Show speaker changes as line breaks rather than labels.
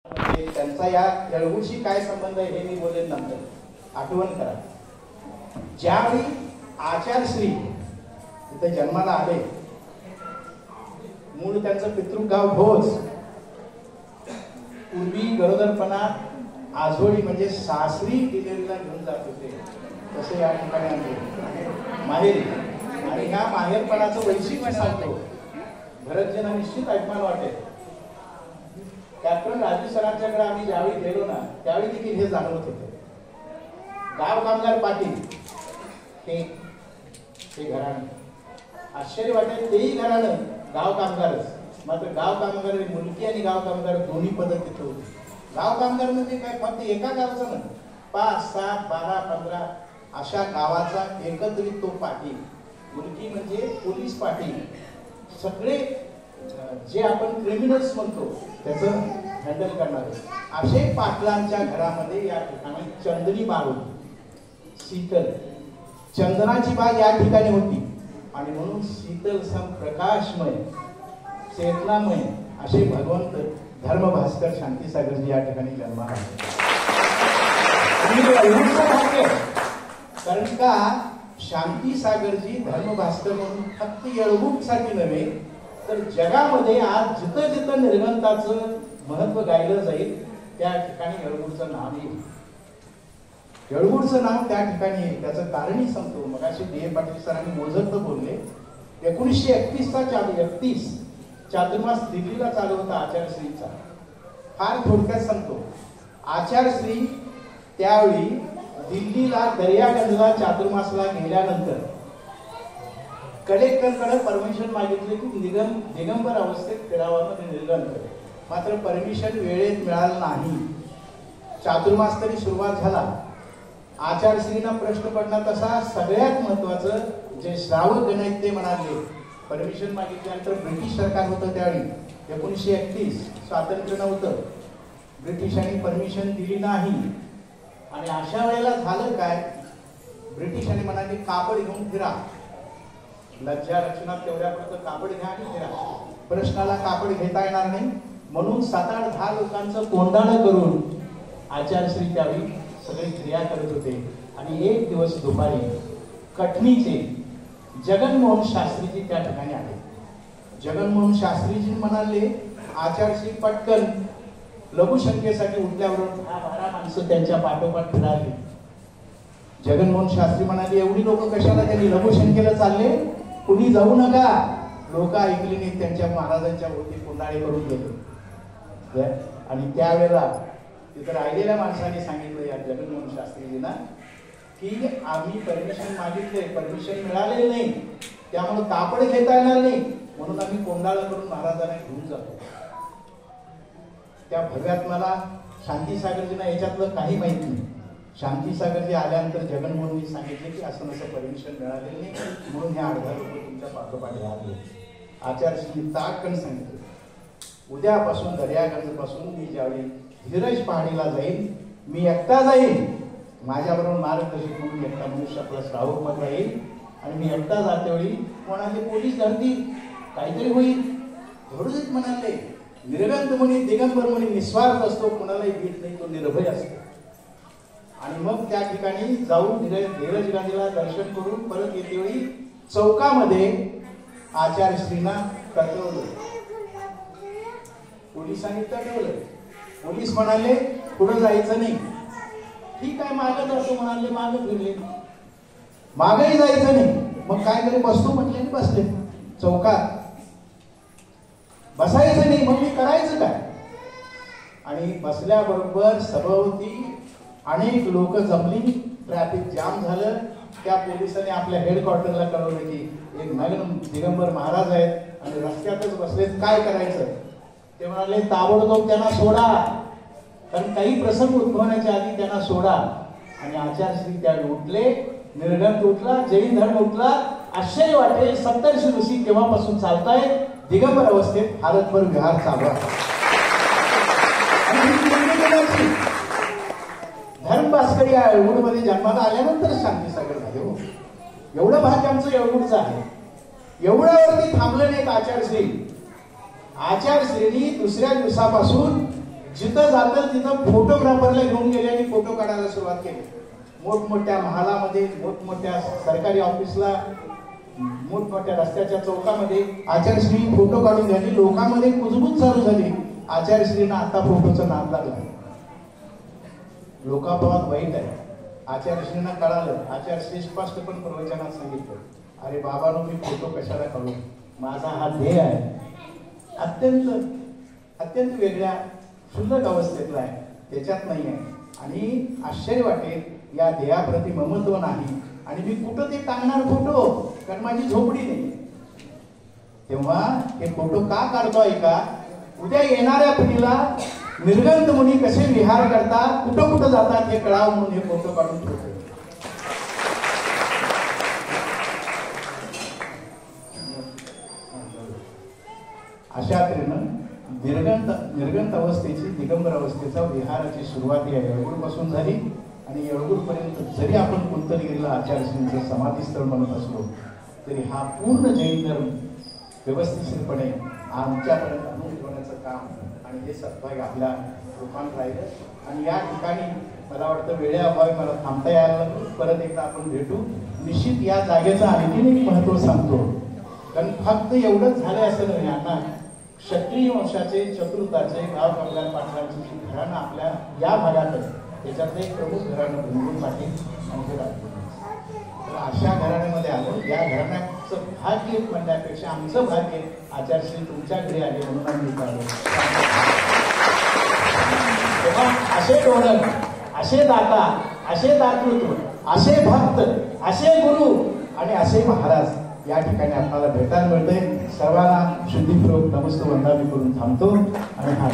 त्यांचा या येळवूरशी काय संबंध आहे हे मी बोलेन नंतर. आठवण करा, ज्यावेळी आचार्यश्री इथे जन्माला आले, मूळ त्यांचं पितृगाव भोज. पूर्वी गरोदरपणात आजोळी म्हणजे सासरी डिलेवरीला घेऊन जात होते, तसे या ठिकाणी आले माहेरी. आणि ह्या माहेरपणाचं वैशिष्ट्य सांगतो, भरतजींना निश्चित ऐकमान वाटेल. कॅप्टन राजू सरांच्याकडे आम्ही ज्यावेळी गेलो ना, त्यावेळी देखील हे जाणवत होते. गाव कामगार पाटील हे घराणं, आश्चर्य वाटेल, तेही घराणं गाव कामगारच. मात्र गाव कामगार मुलकी आणि गाव कामगार दोन्ही पद्धत तिथे होते. गाव कामगार म्हणजे काय, फक्त एका गावचं नाही, 5, 7, 12, 15 अशा गावाचा एकत्रित तो पाटील. मुलकी म्हणजे पोलीस पाटील. सगळे जे आपण क्रिमिनल्स म्हणतो त्याचं हँडल करणारे असे पाटलांच्या घरामध्ये या ठिकाणी चंदनी बाग होती. शीतल चंदनाची बाग या ठिकाणी होती. आणि म्हणून शीतल सम प्रकाशमय चेतनामय असे भगवंत धर्मभास्कर शांतीसागरजी या ठिकाणी जन्माला आले. कारण का शांतीसागरजी धर्मभास्कर म्हणून फक्त येळवूरसाठी नव्हे, तर जगामध्ये आज जिथं जिथं निर्गंताचं महत्व गायलं जाईल त्या ठिकाणी येळवूरचं नाव येईल. येळवूरचं नाव त्या ठिकाणी येईल. त्याचं कारणही सांगतो. मगाशी D.A. पाटील सरांनी मोजत बोलले, 1931 चातुर्मास दिल्लीला चालू होता आचार्यश्रींचा. फार थोडक्यात सांगतो. आचार्यश्री त्यावेळी दिल्लीला दर्यागंजला चातुर्मासला गेल्यानंतर कलेक्टरकडे परमिशन मागितले की दिगंबर अवस्थेत फिरावं निर्गंत. मात्र परमिशन वेळेत मिळालं नाही. चातुर्मास तरी सुरुवात झाला. आचार्यश्रींना प्रश्न पडला तसा सगळ्यात महत्वाचं जे श्रावक गण आहेत ते म्हणाले, परमिशन मागितल्यानंतर ब्रिटिश सरकार होतं त्यावेळी, 1931 स्वातंत्र्य नव्हतं, ब्रिटिशांनी परमिशन दिली नाही. आणि अशा वेळेला झालं काय, ब्रिटिशांनी म्हणाले कापड घेऊन फिरा, लज्जा रक्षणात तेवढ्या पुरतं कापड घ्या आणि फिरा. प्रश्नाला कापड घेता येणार नाही म्हणून 7-8-10 लोकांचं कोंडाणं करून आचार्यश्री त्यावेळी सगळे क्रिया करत होते. आणि एक दिवस दुपारी कटनीचे जगनमोहन शास्त्रीजी त्या ठिकाणी आले. जगनमोहन शास्त्रीजी म्हणाले, आचार्यश्री पटकन लघुशंकेसाठी उठल्यावर 10-12 माणसं त्यांच्या पाठोपाठ फिराली. जगनमोहन शास्त्री म्हणाले, एवढी लोक कशाला, त्यांनी लघुशंकेला चालले, कुणी जाऊ नका. लोक ऐकली नाही, त्यांच्या महाराजांच्या भोवती कुंडाळे करून गेले. आणि त्यावेळेला तिथं राहिलेल्या माणसाने सांगितलं या जगनमोहन शास्त्रीजींना की आम्ही परमिशन मागितले, परमिशन मिळाले नाही, त्यामुळे कापड घेता येणार नाही, म्हणून आम्ही कोंडाळा करून महाराजांना घेऊन जातो. त्या भव्यात्माला शांतीसागरजींना याच्यातलं काही माहित नाही. शांतीसागरजी आल्यानंतर जगनमोहननी सांगितले की असं नसं परमिशन मिळालेलं नाही, म्हणून हे 8-10 लोक तुमच्या पाठोपाठ आले. आचार्यश्री ताकण सांगितलं, उद्यापासून दर्यागंजपासून मी ज्यावेळी धीरज पहाडीला जाईन, मी एकटा जाईन, माझ्याबरोबर मार्गदर्शक म्हणून एकटा मनुष्य आपला श्रावक मध्ये येईल. आणि मी एकटा जातेवेळी कोणाले पोलीस धरतील, काहीतरी होईल. एवढंच म्हणाले. निर्गंत म्हणे, दिगंबर म्हणे निस्वार्थ असतो, कोणालाही भीत नाही, तो निर्भय असतो. आणि मग त्या ठिकाणी जाऊन धीरज गांधीला दर्शन करून परत येतेवेळी चौकामध्ये आचार्यश्रींना तटवलं, पोलिसांनी तटवलं. पोलीस म्हणाले पुढे जायचं नाही. ठीक आहे, मागे जातो म्हणाले, मागे फिरले, मागेही जायचं नाही. मग काय करे, बसतो म्हटले, बसले. चौकात बसायचं नाही, मग मी करायचं काय. आणि बसल्याबरोबर सभोवती अनेक लोक जमली, ट्रॅफिक जाम झालं. त्या पोलिसांनी आपल्या हेडक्वार्टरला कळवलं की एक नग्न दिगंबर महाराज आहेत आणि रस्त्यातच बसलेत, काय करायचं. ते म्हणाले ताबडतोब त्यांना सोडा, कारण काही प्रसंग उद्भवण्याच्या आधी त्यांना सोडा. आणि आचार्यश्री त्यावेळी उठले, निर्गंत उठला, जैन धर्म उठला. आश्चर्य वाटेल, 70 ऋषी तेव्हापासून चालतायत दिगंबर अवस्थेत, भारतभर विहार चालू आहे. धर्मभास्कर या येळवूरमध्ये जन्माला आल्यानंतर शांतीसागर झाले. हो, एवढं भाग्य आमचं येळवूरचं आहे. एवढ्यावरती थांबले नाहीत आचार्यश्री. आचार्यश्रेणी दुसऱ्या दिवसापासून जिथं जातं तिथं फोटोग्राफरला घेऊन गेले आणि फोटो काढायला सुरुवात केली. मोठमोठ्या महालामध्ये, मोठमोठ्या सरकारी ऑफिसला, मोठमोठ्या रस्त्याच्या चौकामध्ये आचार्यश्री फोटो काढून घ्यायची. लोकांमध्ये कुजबूज चालू झाली. आचार्यश्रींना आता फोटोचा नाद लागला. लोकांबाबत वाईट आहे. आचार्यश्रींना कळालं. आचार्यश्री स्पष्टपणे प्रवचनात सांगितलं, अरे बाबांनो, मी फोटो कशाला काढू, माझा हा ध्येय आहे. अत्यंत वेगळ्या क्षुल्लक अवस्थेतला आहे, त्याच्यात नाही आहे. आणि आश्चर्य वाटेल, या ध्येयाप्रती ममत्व नाही आणि मी कुठं ते टांगणार फोटो, कारण माझी झोपडी नाही. तेव्हा हे फोटो का काढतोय का, उद्या येणाऱ्या पिढीला निर्गंत मुनी कसे विहार करतात, कुठं कुठं जातात हे कळावं म्हणून हे फोटो काढून ठेवतो. अशा तऱ्हेनं निर्गंत अवस्थेची, दिगंबर अवस्थेचा विहाराची सुरुवात या येळगुळपासून झाली. आणि येळगुळपर्यंत जरी आपण कुंतलगिरीला आचार्यश्रींचं समाधीस्थळ म्हणत असलो तरी हा पूर्ण जैन धर्म व्यवस्थितपणे आमच्यापर्यंत आणून ठेवण्याचं काम आणि हे सद्भाग्य आपल्या रूपात राहिलं. आणि या ठिकाणी मला वाटतं वेळेअभावी मला थांबता यायला लागलं. परत एकदा आपण भेटू. निश्चित या जागेचं आणखीन एक महत्त्व सांगतो, कारण फक्त एवढंच झालं असं नाही. यांना क्षत्रिय वंशाचे, चतुर्थाचे, गाव कमलाल पाटलांची जी घराणं आपल्या या भागात आहे, त्याच्यातलं एक प्रमुख घराणं भुंगूर पाटील यांचे राजपूत. तर अशा घराण्यामध्ये आलो. या घराण्याचं भाग्य म्हणण्यापेक्षा आमचं भाग्य आचार्यश्री तुमच्या घरी आले म्हणून आम्ही आलो. तेव्हा असे डोळण, असे दाता, असे दातृत्व, असे भक्त, असे गुरु आणि असे महाराज या ठिकाणी आपल्याला भेटायला मिळते. सर्वांना शुद्धीपूर्वक नमस्ते वंदना करून थांबतो आणि हा